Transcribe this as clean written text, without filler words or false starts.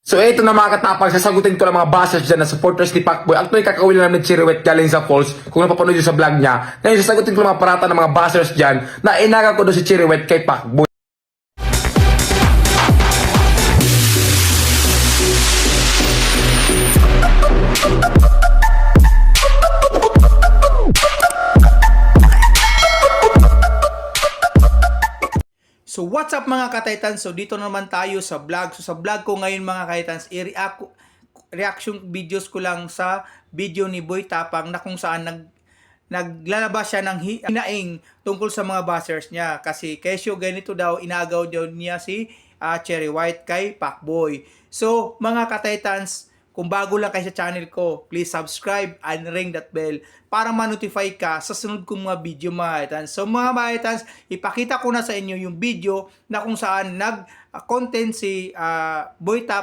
So ito na mga katapang, sasagutin ko lang mga bashers dyan na supporters ni Pacboy. Actually, kakawin lang namin ni Chiriwet galing sa Falls, kung napapanood nyo sa vlog niya. Ngayon, sasagutin ko lang mga parata ng mga bashers dyan na inaga ko doon si Chiriwet kay Pacboy. So what's up mga ka-Titans? So dito naman tayo sa vlog. So sa vlog ko ngayon mga ka-Titans, reaction videos ko lang sa video ni Boy Tapang na kung saan naglalabas siya ng hinaing tungkol sa mga bashers niya. Kasi kesyo ganito daw, inagaw daw niya si Cherry White kay Pacboy. So mga ka-Titans, kung bago lang kayo sa channel ko, please subscribe and ring that bell para ma-notify ka sa sunod kong mga video mga Titans. So mga Titans, ipakita ko na sa inyo yung video na kung saan nag-content si Boy Tap